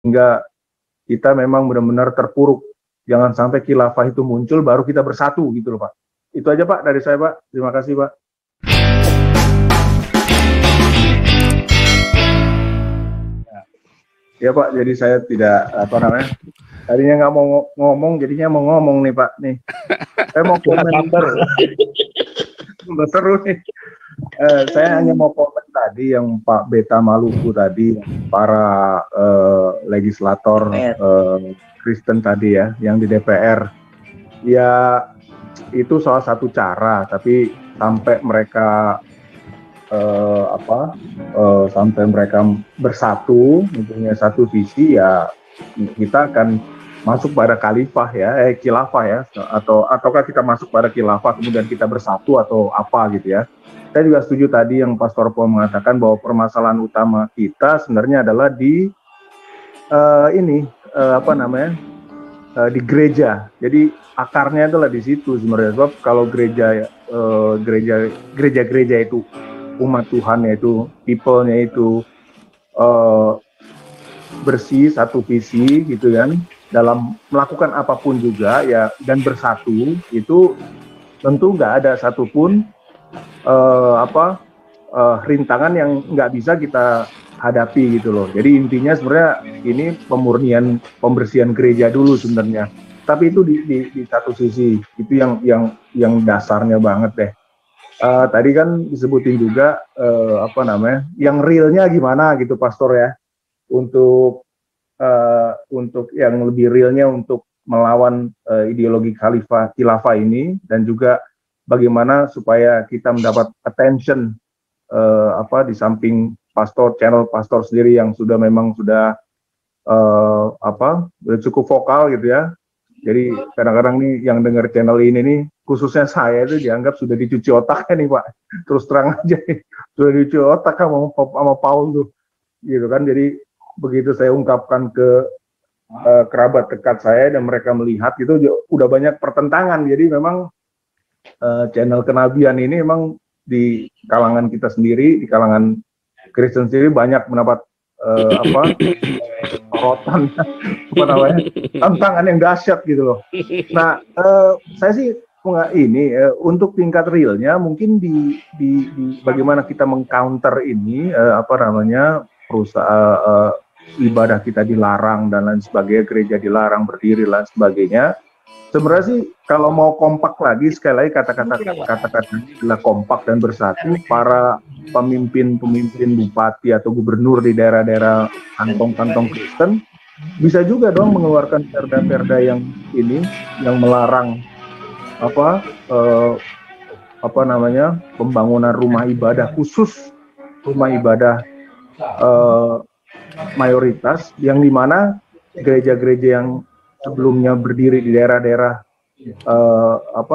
sehingga kita memang benar-benar terpuruk. Jangan sampai khilafah itu muncul baru kita bersatu gitu loh Pak. Itu aja Pak dari saya Pak. Terima kasih Pak. Ya Pak, jadi saya tidak tadinya nggak mau ngomong, jadinya mau ngomong nih Pak nih. Saya mau komen seru nih. Saya hanya mau komen tadi yang Pak Beta Maluku tadi, para legislator Kristen tadi ya, yang di DPR. Ya itu salah satu cara, tapi sampai mereka sampai mereka bersatu, mempunyai satu visi, ya kita akan masuk pada khilafah ya, ataukah kita masuk pada khilafah kemudian kita bersatu atau apa gitu ya. Saya juga setuju tadi yang Pastor Paul mengatakan bahwa permasalahan utama kita sebenarnya adalah di di gereja. Jadi akarnya adalah di situ sebenarnya. Sebab kalau gereja itu umat Tuhan, yaitu people-nya itu bersih, satu visi gitu kan, dalam melakukan apapun juga ya, dan bersatu, itu tentu nggak ada satupun rintangan yang nggak bisa kita hadapi gitu loh. Jadi intinya sebenarnya ini pembersihan gereja dulu sebenarnya. Tapi itu di satu sisi itu yang dasarnya banget deh. Tadi kan disebutin juga yang realnya gimana gitu Pastor ya, untuk yang lebih realnya untuk melawan ideologi khilafah ini, dan juga bagaimana supaya kita mendapat attention di samping channel pastor sendiri yang memang sudah cukup vokal gitu ya. Jadi kadang-kadang nih yang dengar channel ini nih, khususnya saya itu dianggap sudah dicuci otaknya nih Pak. Terus terang aja nih, sudah dicuci otak sama Paul tuh, gitu kan. Jadi begitu saya ungkapkan ke kerabat dekat saya dan mereka melihat itu udah banyak pertentangan. Jadi memang channel kenabian ini memang di kalangan kita sendiri, di kalangan Kristen sendiri banyak mendapat sorotan, tantangan yang dahsyat gitu loh. Nah, saya sih untuk tingkat realnya mungkin di bagaimana kita mengcounter ini perusahaan ibadah kita dilarang dan lain sebagainya, gereja dilarang berdiri dan sebagainya. Sebenarnya sih kalau mau kompak lagi, sekali lagi kata-kata adalah kompak dan bersatu, para pemimpin bupati atau gubernur di daerah-daerah kantong-kantong Kristen bisa juga dong mengeluarkan perda-perda yang melarang pembangunan rumah ibadah khusus, rumah ibadah mayoritas, yang dimana gereja-gereja yang sebelumnya berdiri di daerah-daerah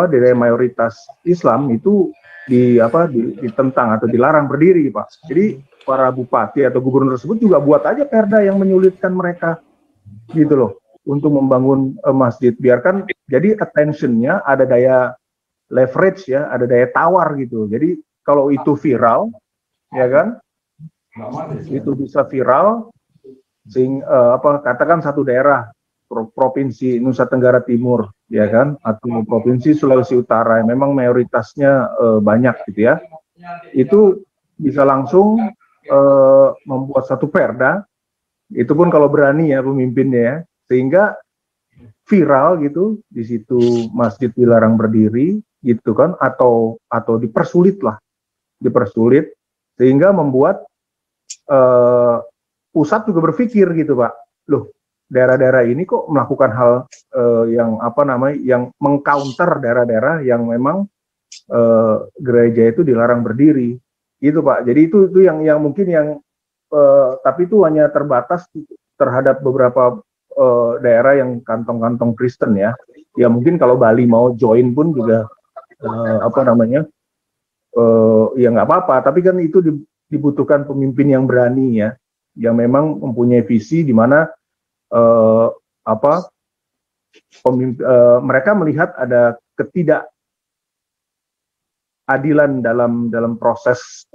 daerah mayoritas Islam itu ditentang atau dilarang berdiri Pak. Jadi para bupati atau gubernur tersebut juga buat aja perda yang menyulitkan mereka gitu loh untuk membangun masjid. Biarkan jadi attention-nya ada daya leverage ya, ada daya tawar gitu. Jadi kalau itu viral ya kan, itu bisa viral katakan satu daerah provinsi Nusa Tenggara Timur ya kan, atau provinsi Sulawesi Utara yang memang mayoritasnya banyak gitu ya, itu bisa langsung membuat satu perda, itu pun kalau berani ya pemimpinnya ya, sehingga viral gitu, di situ masjid dilarang berdiri gitu kan, atau dipersulit sehingga membuat pusat juga berpikir gitu Pak, loh daerah-daerah ini kok melakukan hal yang mengcounter daerah-daerah yang memang gereja itu dilarang berdiri gitu Pak. Jadi itu yang mungkin tapi itu hanya terbatas terhadap beberapa daerah yang kantong-kantong Kristen ya. Ya mungkin kalau Bali mau join pun juga ya nggak apa-apa, tapi kan itu dibutuhkan pemimpin yang berani ya, yang memang mempunyai visi di mana mereka melihat ada ketidakadilan dalam proses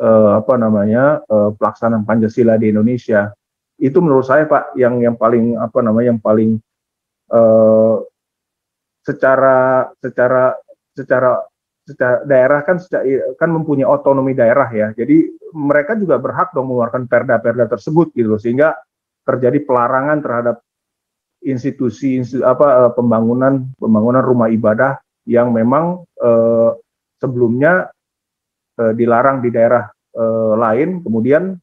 pelaksanaan Pancasila di Indonesia. Itu menurut saya Pak yang paling yang paling secara daerah kan mempunyai otonomi daerah ya. Jadi mereka juga berhak dong mengeluarkan perda-perda tersebut gitu loh, sehingga terjadi pelarangan terhadap pembangunan rumah ibadah yang memang sebelumnya dilarang di daerah lain, kemudian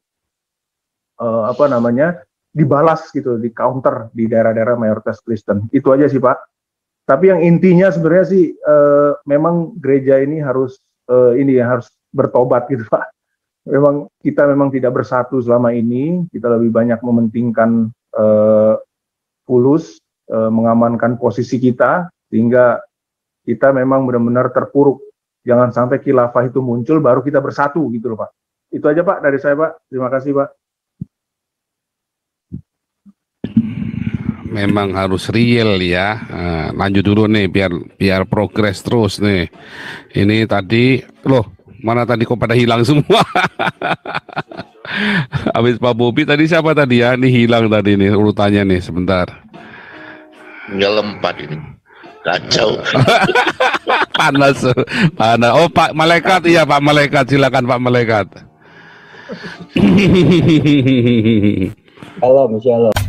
dibalas gitu, di counter di daerah-daerah mayoritas Kristen. Itu aja sih Pak. Tapi yang intinya sebenarnya sih memang gereja ini harus harus bertobat gitu Pak. Kita memang tidak bersatu selama ini. Kita lebih banyak mementingkan fulus, mengamankan posisi kita, sehingga kita memang benar-benar terpuruk. Jangan sampai khilafah itu muncul baru kita bersatu gitu loh Pak. Itu aja Pak dari saya Pak. Terima kasih Pak. Memang harus real ya. Lanjut dulu nih biar progres terus nih. Ini tadi mana tadi kok pada hilang semua. Habis Pak Bobi tadi siapa tadi ya? Ini hilang tadi nih urutannya nih sebentar. Tinggal 4 ini. Kacau. Panas. Oh Pak Malaikat, iya Pak Malaikat, silakan Pak Malaikat. Shalom.